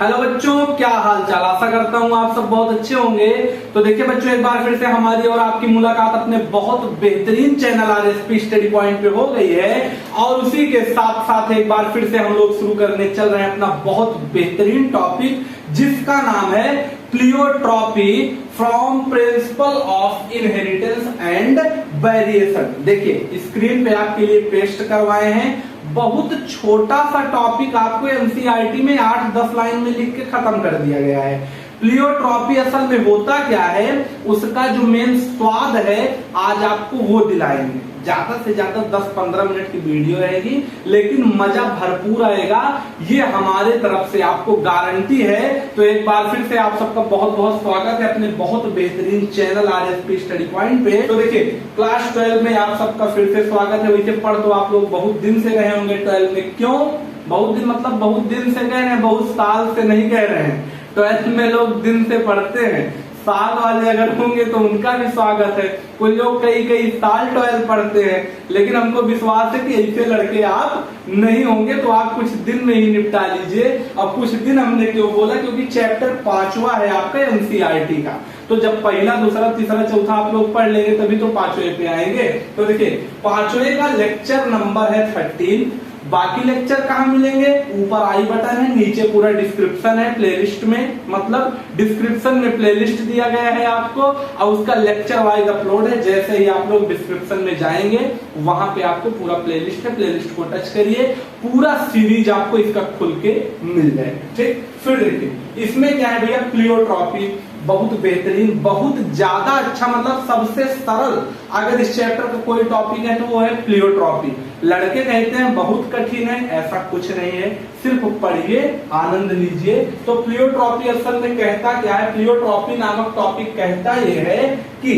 Hello बच्चों, क्या हाल चाल। आशा करता हूँ आप सब बहुत अच्छे होंगे। तो देखिए बच्चों, एक बार फिर से हमारी और आपकी मुलाकात अपने बहुत बेहतरीन चैनल आरएसपी स्टडी पॉइंट पे हो गई है। और उसी के साथ साथ एक बार फिर से हम लोग शुरू करने चल रहे हैं अपना बहुत बेहतरीन टॉपिक, जिसका नाम है pleiotropy from principle of inheritance and variation. देखिए स्क्रीन पे आपके लिए पेस्ट करवाए हैं। बहुत छोटा सा टॉपिक आपको एनसीईआरटी में 8-10 लाइन में लिख के खत्म कर दिया गया है। प्लियोट्रॉपी असल में होता क्या है, उसका जो मेन स्वाद है आज आपको वो दिलाएंगे। ज्यादा से ज्यादा 10-15 मिनट की वीडियो रहेगी, लेकिन मजा भरपूर आएगा, ये हमारे तरफ से आपको गारंटी है। तो एक बार फिर से आप सबका बहुत बहुत स्वागत है अपने बहुत बेहतरीन चैनल आरएसपी स्टडी पॉइंट पे। तो देखिए क्लास 12 में आप सबका फिर से स्वागत है। वैसे पढ़ तो आप लोग बहुत दिन से रहे होंगे 12 में। क्यों बहुत दिन, मतलब बहुत दिन से कह रहे हैं, बहुत साल से नहीं कह रहे हैं। 12 में लोग दिन से पढ़ते हैं, साल वाले अगर होंगे तो उनका भी स्वागत है। कोई लोग कई साल 12 पढ़ते हैं, लेकिन हमको विश्वास है कि ऐसे लड़के आप नहीं होंगे। तो आप कुछ दिन में ही निपटा लीजिए। अब कुछ दिन हमने क्यों बोला, क्योंकि चैप्टर 5वां है आपका एनसीईआरटी का। तो जब पहला, दूसरा, तीसरा, चौथा आप लोग पढ़ लेंगे तभी तो 5वें पे आएंगे। तो देखिए 5वें का लेक्चर नंबर है 13। बाकी लेक्चर कहाँ मिलेंगे, ऊपर आई बटन है, नीचे पूरा डिस्क्रिप्शन है प्लेलिस्ट में। मतलब डिस्क्रिप्शन में प्लेलिस्ट दिया गया है आपको, और उसका लेक्चर वाइज अपलोड है। जैसे ही आप लोग डिस्क्रिप्शन में जाएंगे वहां पे आपको पूरा प्लेलिस्ट है, प्लेलिस्ट को टच करिए, पूरा सीरीज आपको इसका खुल के मिल जाएगा। ठीक, फिर देखिए इसमें क्या है भैया, प्लियोट्रॉपी बहुत बेहतरीन, बहुत ज्यादा अच्छा, मतलब सबसे सरल अगर इस चैप्टर का कोई टॉपिक है तो वो है प्लियोट्रॉपी। लड़के कहते हैं बहुत कठिन है, ऐसा कुछ नहीं है, सिर्फ पढ़िए, आनंद लीजिए। तो प्लियोट्रॉपी असल में कहता क्या है, प्लियोट्रॉपी नामक टॉपिक कहता यह है कि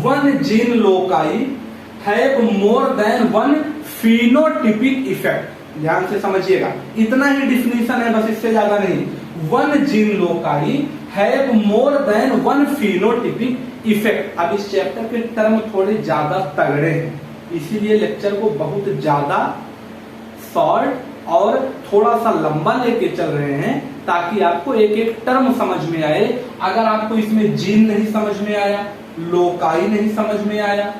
one gene loci have more than one phenotypic effect. ध्यान से समझिएगा, इतना ही डिफिनीशन है, बस इससे ज्यादा नहीं। One gene loci have more than one phenotypic effect. अब इस चैप्टर के टर्म थोड़े ज्यादा तगड़े हैं, इसीलिए लेक्चर को बहुत ज्यादा शॉर्ट और थोड़ा सा लंबा लेके चल रहे हैं, ताकि आपको एक एक टर्म समझ में आए। अगर आपको इसमें जीन नहीं समझ में आया, लोकाई नहीं समझ में आया,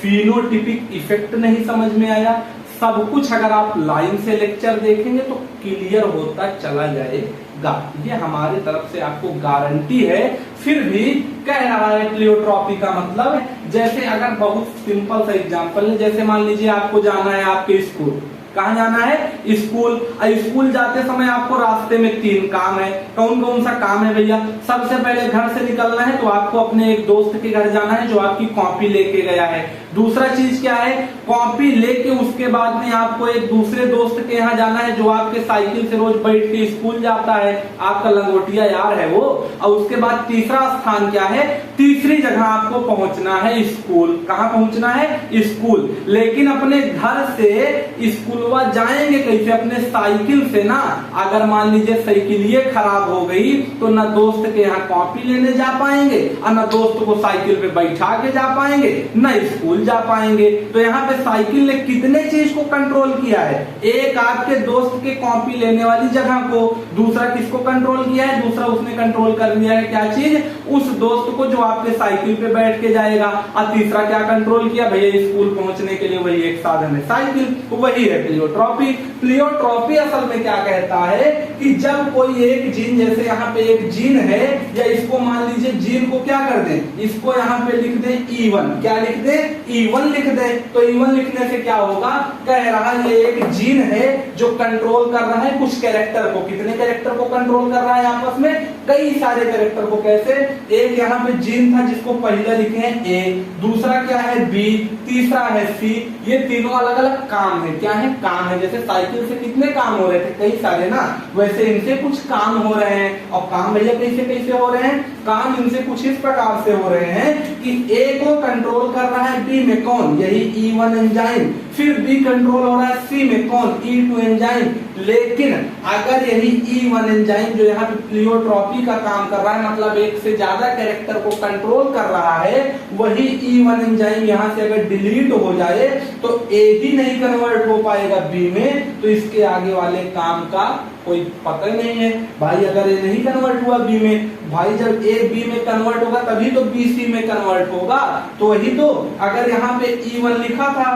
फिनोटिपिक इफेक्ट नहीं समझ में आया, सब कुछ अगर आप लाइन से लेक्चर देखेंगे तो क्लियर होता चला जाएगा। ये हमारे तरफ से आपको गारंटी है। फिर भी कह रहा है प्लियोट्रॉपी का मतलब, जैसे अगर बहुत सिंपल सा एग्जांपल है, जैसे मान लीजिए आपको जाना है आपके स्कूल। कहाँ जाना है, स्कूल। स्कूल जाते समय आपको रास्ते में 3 काम है। कौन कौन सा काम है भैया, सबसे पहले घर से निकलना है तो आपको अपने एक दोस्त के घर जाना है जो आपकी कॉपी लेके गया है। दूसरा चीज क्या है, कॉपी लेके उसके बाद में आपको एक दूसरे दोस्त के यहाँ जाना है जो आपके साइकिल से रोज बैठ के स्कूल जाता है, आपका लंगोटिया यार है वो। और उसके बाद तीसरा स्थान क्या है, तीसरी जगह आपको पहुंचना है स्कूल। कहाँ पहुंचना है, स्कूल। लेकिन अपने घर से स्कूल जाएंगे कैसे, अपने साइकिल से ना। अगर मान लीजिए साइकिल ये खराब हो गई तो ना दोस्त के यहाँ कॉपी लेने जा पाएंगे, और ना दोस्त को साइकिल पे बैठा के जा पाएंगे, ना स्कूल जा पाएंगे। तो यहाँ पे साइकिल ने कितने चीज को कंट्रोल किया है, एक आपके दोस्त के कॉपी लेने वाली जगह को, दूसरा किसको कंट्रोल किया है, दूसरा उसने कंट्रोल कर लिया है क्या चीज, उस दोस्त को जो आपके साइकिल पे बैठ के जाएगा। और तीसरा क्या कंट्रोल किया भैया, स्कूल पहुंचने के लिए वही एक साधन है साइकिल, वही है प्लियोट्रॉपी। प्लियोट्रॉपी असल में क्या कहता है कि जब कोई एक जीन, जैसे यहाँ पे एक जीन है, या इसको मान लीजिए जीन को क्या कर दे, इसको यहाँ पे लिख दे E1। क्या लिख दे, E1 लिख दे। तो E1 लिखने से क्या होगा, कह रहा है ये एक जीन है जो कंट्रोल कर रहा है कुछ कैरेक्टर को। कितने कैरेक्टर को कंट्रोल कर रहा है, आपस में कई सारे कैरेक्टर को। कैसे, एक यहाँ पे जीन था जिसको पहले लिखे हैं A, दूसरा क्या है B, तीसरा है C। ये तीनों अलग अलग काम है। क्या है, काम है। जैसे साइकिल से कितने काम हो रहे थे, कई सारे ना, वैसे इनसे कुछ काम हो रहे हैं। और काम भैया कैसे कैसे हो रहे हैं, काम इनसे कुछ इस प्रकार से हो रहे हैं कि A को कंट्रोल कर रहा है B में कौन, यही E1 एंजाइम। फिर बी कंट्रोल हो रहा है सी में, कौन, E2 एंजाइम। लेकिन अगर यही E1 एंजाइम जो यहाँ पे प्लियोट्रॉपी का काम कर रहा है, मतलब एक से ज्यादा कैरेक्टर को कंट्रोल कर रहा है, वही E1 एंजाइम यहाँ से अगर डिलीट हो जाए तो A ही नहीं कन्वर्ट हो पाएगा B में, तो इसके आगे वाले काम का कोई पता नहीं है भाई। अगर ये नहीं कन्वर्ट हुआ बी में, भाई जब ए बी में कन्वर्ट होगा तभी तो बी सी में कन्वर्ट होगा। तो वही तो, अगर यहाँ पे E1 लिखा था,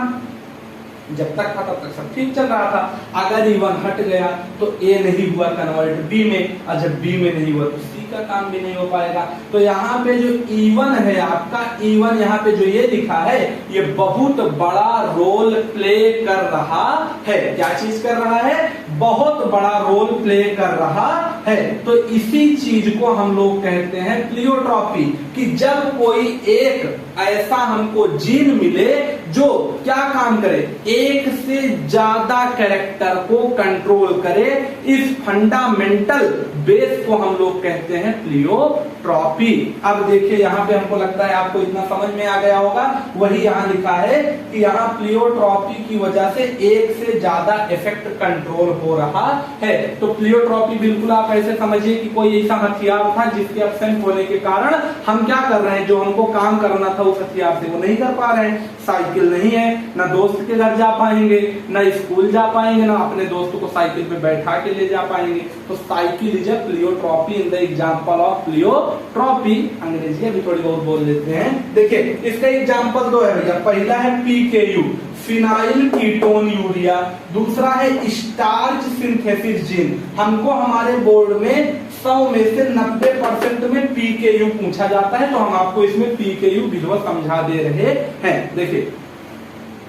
जब तक था तब तक सब ठीक चल रहा था। अगर E1 हट गया तो A नहीं हुआ कन्वर्ट B में, और जब B में नहीं हुआ तो C का काम भी नहीं हो पाएगा। तो यहाँ पे जो E1 है आपका, E1 यहाँ पे जो ये लिखा है, ये बहुत बड़ा रोल प्ले कर रहा है। क्या चीज कर रहा है? बहुत बड़ा रोल प्ले कर रहा है। तो इसी चीज को हम लोग कहते हैं प्लियोट्रॉपी, कि जब कोई एक ऐसा हमको जीन मिले जो क्या काम करे, एक से ज्यादा कैरेक्टर को कंट्रोल करे, इस फंडामेंटल बेस को हम लोग कहते हैं प्लियोट्रॉपी। अब देखिए यहाँ पे हमको लगता है आपको इतना समझ में आ गया होगा। वही यहाँ लिखा है कि यहाँ प्लियोट्रॉपी की वजह से एक से ज्यादा इफेक्ट कंट्रोल हो रहा है। तो प्लियोट्रॉपी बिल्कुल आप ऐसे समझिए कि कोई ऐसा हथियार था जिसके एब्सेंट होने के कारण हम क्या कर रहे हैं, जो हमको काम करना था उस हथियार से वो नहीं कर पा रहे हैं। साइकिल नहीं है, ना दोस्त के घर जा पाएंगे, ना स्कूल जा पाएंगे, ना अपने दोस्त को साइकिल पे बैठा के ले जा पाएंगे। तो cycle is a pleiotropy in the example of pleiotropy. अंग्रेजी अभी थोड़ी बहुत बोल लेते हैं। देखिए इसका एग्जांपल दो है भैया। पहला है PKU, फिनाइल कीटोन यूरिया। दूसरा है स्टार्च सिंथेसिस जीन। हमको हमारे बोर्ड में 100 में से 90% में PKU पूछा जाता है, तो हम आपको इसमें PKU विजुअल समझा दे रहे हैं। देखिए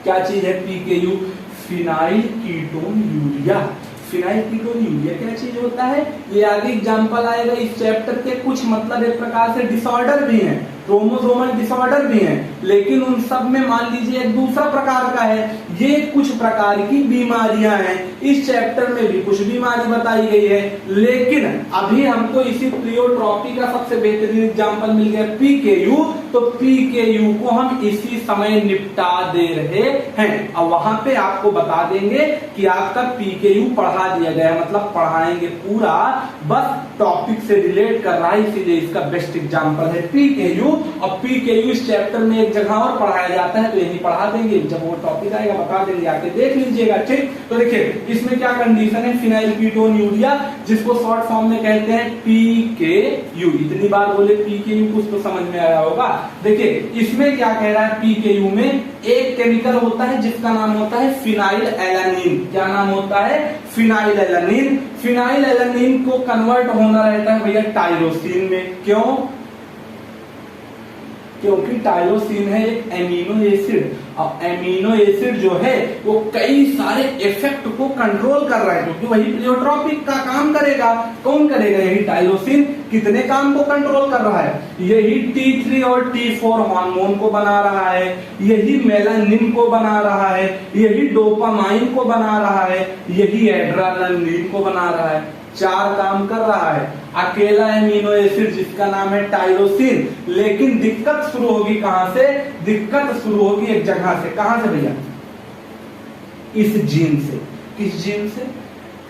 क्या चीज है PKU, phenyl ketone urea. Phenyl ketone urea क्या चीज होता है, ये आगे एग्जांपल आएगा इस चैप्टर के। कुछ मतलब एक प्रकार से डिसऑर्डर भी हैं, क्रोमोसोमल डिसऑर्डर भी हैं, लेकिन उन सब में मान लीजिए एक दूसरा प्रकार का है। ये कुछ प्रकार की बीमारियां हैं। इस चैप्टर में भी कुछ बीमारी बताई गई है, लेकिन अभी हमको इसी प्लियोट्रॉपी का सबसे बेहतरीन एग्जांपल मिल गया PKU। तो PKU को हम इसी समय निपटा दे रहे हैं। अब वहां पे आपको बता देंगे कि आपका PKU पढ़ा दिया गया, मतलब पढ़ाएंगे पूरा, बस टॉपिक से रिलेट कर रहा है, इसीलिए इसका बेस्ट एग्जांपल है PKU। और PKU इस चैप्टर में एक जगह और पढ़ाया जाता है, तो यही पढ़ा देंगे, जब वो टॉपिक आएगा बता देंगे, आके देख लीजिएगा। ठीक, तो देखिए इसमें क्या कंडीशन है, फिनाइल कीटोन यूरिया, जिसको शॉर्ट फॉर्म में कहते हैं PKU। इतनी बार बोले PKU, कुछ तो समझ में आया होगा। देखिए इसमें क्या कह रहा है, PKU में एक केमिकल होता है जिसका नाम होता है फिनाइल एलानिन। क्या नाम होता है? Phenyl alanine. फिनाइल एलानिन को कन्वर्ट होना रहता है भैया टायरोसिन में। क्यों? क्योंकि टायरोसिन है एक एमिनो एसिड, और एमिनो एसिड जो है वो कई सारे इफेक्ट को कंट्रोल कर रहा है, क्योंकि वही प्लियोट्रॉपिक का काम करेगा। कौन करेगा? यही टायरोसिन। कितने काम को कंट्रोल कर रहा है? यही T3 और T4 हार्मोन को बना रहा है, यही मेलानिन को बना रहा है, यही डोपामाइन को बना रहा है, यही एड्रेनालिन को बना रहा है। 4 काम कर रहा है अकेला एमिनो एसिड जिसका नाम है टायरोसिन। लेकिन दिक्कत शुरू होगी कहां से? दिक्कत शुरू होगी एक जगह से। कहां से भैया? इस जीन से। किस जीन से?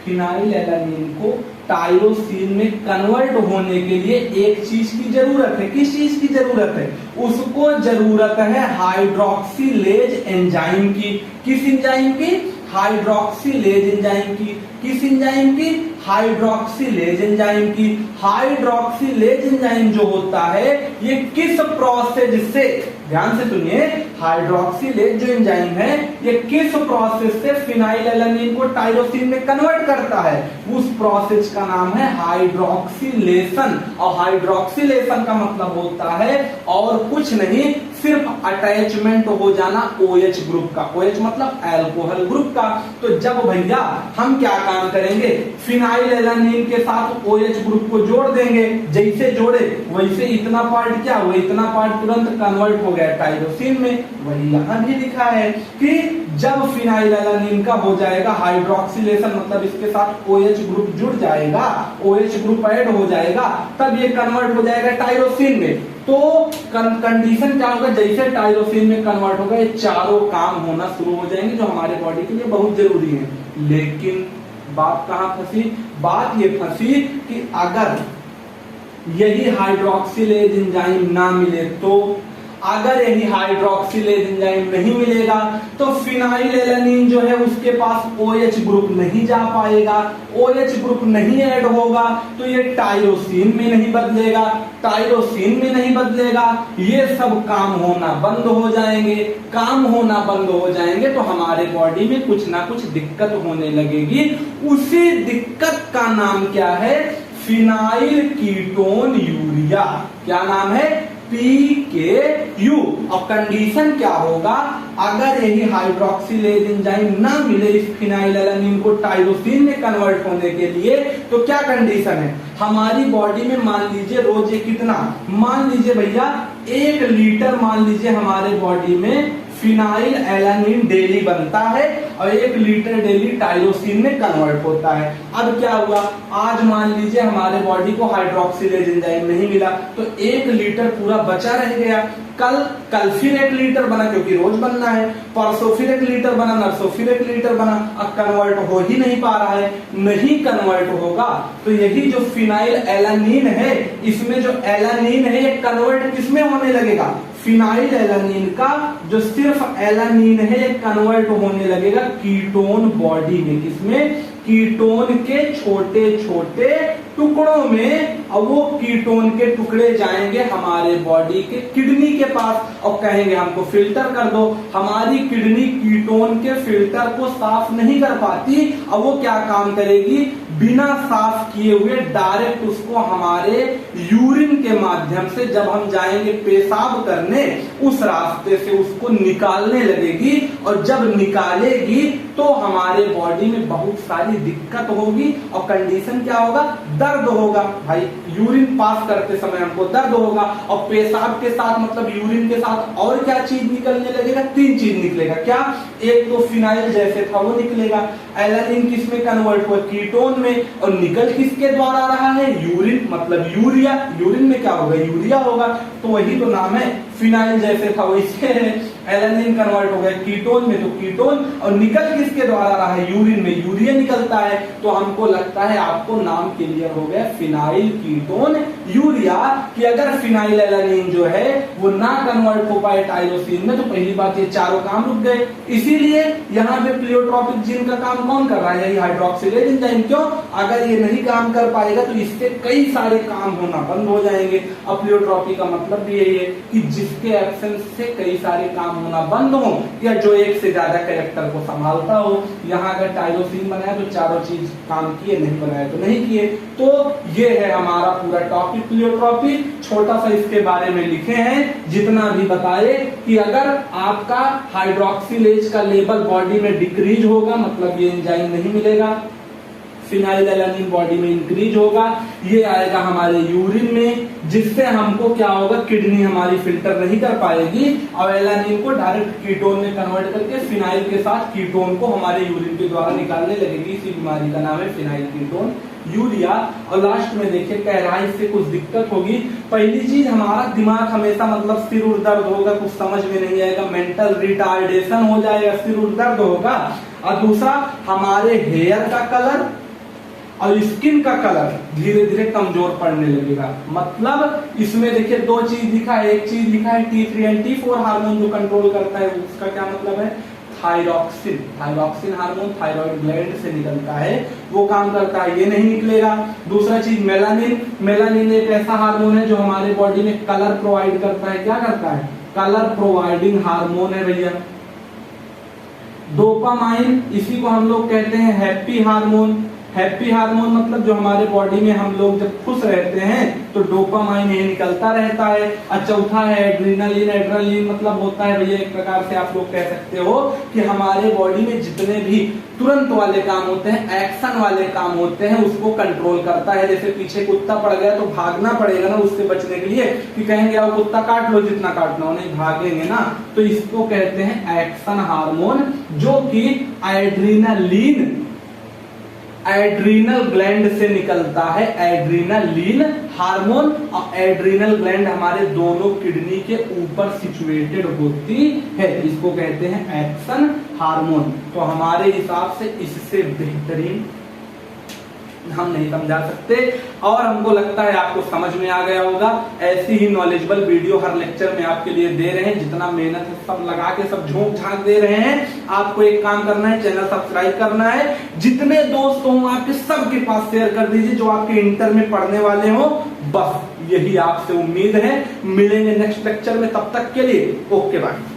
फिनाइल एलानिन को टायरोसिन में कन्वर्ट होने के लिए एक चीज की जरूरत है। किस चीज की जरूरत है? उसको जरूरत है हाइड्रोक्सिलेज एंजाइम की। किस एंजाइम की? हाइड्रोक्सिलेज एंजाइम की। किस एंजाइम की? हाइड्रोक्सिलेज एंजाइम की। हाइड्रोक्सिलेज एंजाइम जो होता है ये किस प्रोसेस से, ध्यान से सुनिए, हाइड्रोक्सिलेज जो एंजाइम है ये किस प्रोसेस से फिनाइल एलानिन को टायरोसिन में कन्वर्ट करता है? उस प्रोसेस का नाम है हाइड्रोक्सिलेशन। और हाइड्रोक्सिलेशन का मतलब होता है और कुछ नहीं, सिर्फ अटैचमेंट हो जाना OH ग्रुप का। OH मतलब अल्कोहल ग्रुप का। तो जब भैया हम क्या काम करेंगे, फिनाइल एलानिन के साथ OH ग्रुप को जोड़ देंगे, जैसे जोड़े वैसे इतना पार्ट क्या हुआ, इतना पार्ट तुरंत कन्वर्ट हो गया टायरोसिन में। वही यहां भी लिखा है कि जब फिनाइल एलानिन का हो जाएगा हाइड्रोक्सिलेशन, मतलब इसके साथ OH ग्रुप जुड़ जाएगा, OH ग्रुप ऐड हो जाएगा, तब ये कन्वर्ट हो जाएगा टायरोसिन में। तो कंडीशन क्या होगा, जैसे टायरोसिन में कन्वर्ट होगा ये चारों काम होना शुरू हो जाएंगे जो हमारे बॉडी के लिए बहुत जरूरी है। लेकिन बात कहां फंसी, बात ये फंसी कि अगर यही हाइड्रोक्सिलेज एंजाइम ना मिले तो, अगर यही हाइड्रोक्सिलेज एंजाइम नहीं मिलेगा तो फिनाइल एलानिन जो है उसके पास OH ग्रुप नहीं जा पाएगा, OH ग्रुप नहीं ऐड होगा तो ये टायरोसिन में नहीं बदलेगा, टायरोसिन में नहीं बदलेगा, ये सब काम होना बंद हो जाएंगे। काम होना बंद हो जाएंगे तो हमारे बॉडी में कुछ ना कुछ दिक्कत होने लगेगी। उसी दिक्कत का नाम क्या है, फिनाइल कीटोन यूरिया। क्या नाम है, PKU। और कंडीशन क्या होगा, अगर यही हाइड्रोक्सिलेज एंजाइम ना मिले इस फिनाइल एलानिन को टायरोसिन में कन्वर्ट होने के लिए, तो क्या कंडीशन है, हमारी बॉडी में मान लीजिए रोज कितना, मान लीजिए भैया 1 लीटर मान लीजिए हमारे बॉडी में फिनाइल एलानिन डेली बनता है और 1 लीटर डेली टायरोसिन में कन्वर्ट होता है। अब क्या हुआ, आज मान लीजिए हमारे बॉडी को हाइड्रोक्सिलेज एंजाइम नहीं मिला तो 1 लीटर पूरा बचा रह गया। कल फिर 1 लीटर बना क्योंकि रोज बनना है, परसों फिर 1 लीटर बना, नरसों फिर 1 लीटर बना, अब कन्वर्ट हो ही नहीं पा रहा है। नहीं कन्वर्ट होगा तो यही जो फिनाइल एलानिन है, इसमें जो एलानिन है ये कन्वर्ट किसमें होने लगेगा, फिनाइल एलानिन का जो सिर्फ एलानिन है ये कन्वर्ट होने लगेगा कीटोन बॉडी में। किसमें, कीटोन के छोटे छोटे टुकड़ों में। और वो कीटोन के टुकड़े जाएंगे हमारे बॉडी के किडनी के पास और कहेंगे हमको फिल्टर कर दो। हमारी किडनी कीटोन के फिल्टर को साफ नहीं कर पाती, अब वो क्या काम करेगी, बिना साफ किए हुए डायरेक्ट उसको हमारे यूरिन के माध्यम से जब हम जाएंगे पेशाब करने उस रास्ते से उसको निकालने लगेगी। और जब निकालेगी तो हमारे बॉडी में बहुत सारी दिक्कत होगी और कंडीशन क्या होगा, दर्द होगा। भाई यूरिन पास करते समय हमको दर्द होगा और पेशाब के साथ मतलब यूरिन के साथ और क्या चीज निकलने लगेगा, 3 चीज निकलेगा। क्या, एक तो फिनाइल जैसे था वो निकलेगा, एलानिन किस में कन्वर्ट हुआ, कीटोन में, और निकल किसके द्वारा रहा है, यूरिन मतलब यूरिया। यूरिन में क्या होगा, यूरिया होगा। तो वही तो नाम है, फिनाइल जैसे था वैसे है, एलानिन कन्वर्ट हो गया कीटोन में तो कीटोन, और निकल किसके द्वारा रहा है, यूरिन में, यूरिया निकलता है। तो हमको लगता है आपको नाम क्लियर हो गया, फिनाइल कीटोन यूरिया। कि अगर फिनाइल एलानिन जो है वो ना कन्वर्ट हो पाए टायरोसिन में तो पहली बात ये चारों काम रुक गए। इसीलिए यहाँ पे प्लियोट्रोपिक जीन का काम कौन कर रहा है, यही हाइड्रोक्सिलेज एंजाइम। क्यों, अगर ये नहीं काम कर पाएगा तो इससे कई सारे काम होना बंद हो जाएंगे। अब प्लियोट्रोपी का मतलब भी यही है कि जिसके एब्सेंस से कई सारे काम होना बंद हो या जो एक से ज्यादा कैरेक्टर को संभालता हो। यहाँ अगर टायरोसिन बनाया तो चारों चीज काम किए, नहीं बनाया तो नहीं किए। तो ये है हमारा पूरा टॉपिक प्लियोट्रोपी। छोटा सा इसके बारे में लिखे हैं, जितना भी बताए कि अगर आपका हाइड्रोक्सिलेज का लेवल बॉडी में डिक्रीज होगा मतलब ये एंजाइम नहीं मिलेगा, फिनाइल एलानिन बॉडी में इंक्रीज होगा, ये आएगा हमारे यूरिन में, जिससे हमको क्या होगा, किडनी हमारी फिल्टर नहीं कर पाएगी और एलानिन को डायरेक्ट कीटोन में कन्वर्ट करके फिनाइल के साथ कीटोन को हमारे यूरिन के द्वारा निकालने लगेगी। इसी बीमारी का नाम है फिनाइल कीटोन यूरिया। और लास्ट में देखिए कह रहा है इससे कुछ दिक्कत होगी। पहली चीज, हमारा दिमाग हमेशा मतलब सिर उर दर्द होगा, कुछ समझ में नहीं आएगा, मेंटल रिटार्डेशन हो जाएगा, सिर उर दर्द होगा। और दूसरा, हमारे हेयर का कलर और स्किन का कलर धीरे धीरे कमजोर पड़ने लगेगा। मतलब इसमें देखिए 2 चीज लिखा है, एक चीज लिखा है T3 एंड T4 हार्मोन जो कंट्रोल करता है, उसका क्या मतलब है, thyroxine. Thyroxine hormone thyroid gland से निकलता है, वो काम करता है, ये नहीं निकलेगा। दूसरा चीज मेलानिन। मेलानिन एक ऐसा हार्मोन है जो हमारे बॉडी में कलर प्रोवाइड करता है। क्या करता है, कलर प्रोवाइडिंग हार्मोन है भैया। डोपामाइन, इसी को हम लोग कहते हैं हैप्पी हार्मोन। हैप्पी हार्मोन मतलब जो हमारे बॉडी में हम लोग जब खुश रहते हैं तो डोपामाइन ये निकलता रहता है। और चौथा है एड्रेनालिन। एड्रेनालिन मतलब होता है भैया एक प्रकार से आप लोग कह सकते हो कि हमारे बॉडी में जितने भी तुरंत वाले काम होते हैं, एक्शन वाले काम होते हैं, उसको कंट्रोल करता है। जैसे पीछे कुत्ता पड़ गया तो भागना पड़ेगा ना उससे बचने के लिए, कि कहेंगे आओ कुत्ता काट लो जितना काटना हो, नहीं भागेंगे ना। तो इसको कहते हैं एक्शन हार्मोन, जो कि एड्रेनालिन एड्रीनल ग्लैंड से निकलता है एड्रीनलिन हार्मोन। और एड्रीनल ग्लैंड हमारे दोनों किडनी के ऊपर सिचुएटेड होती है, इसको कहते हैं एक्शन हार्मोन। तो हमारे हिसाब से इससे बेहतरीन हम नहीं समझा सकते, और हमको लगता है आपको समझ में आ गया होगा। ऐसी ही नॉलेजेबल वीडियो हर लेक्चर में आपके लिए दे रहे हैं, जितना मेहनत है सब लगा के सब झोंक झांक दे रहे हैं। आपको एक काम करना है, चैनल सब्सक्राइब करना है, जितने दोस्त हों आपके सबके पास शेयर कर दीजिए जो आपके इंटर में पढ़ने वाले हो। बस यही आपसे उम्मीद है। मिलेंगे नेक्स्ट लेक्चर में, तब तक के लिए ओके बाय।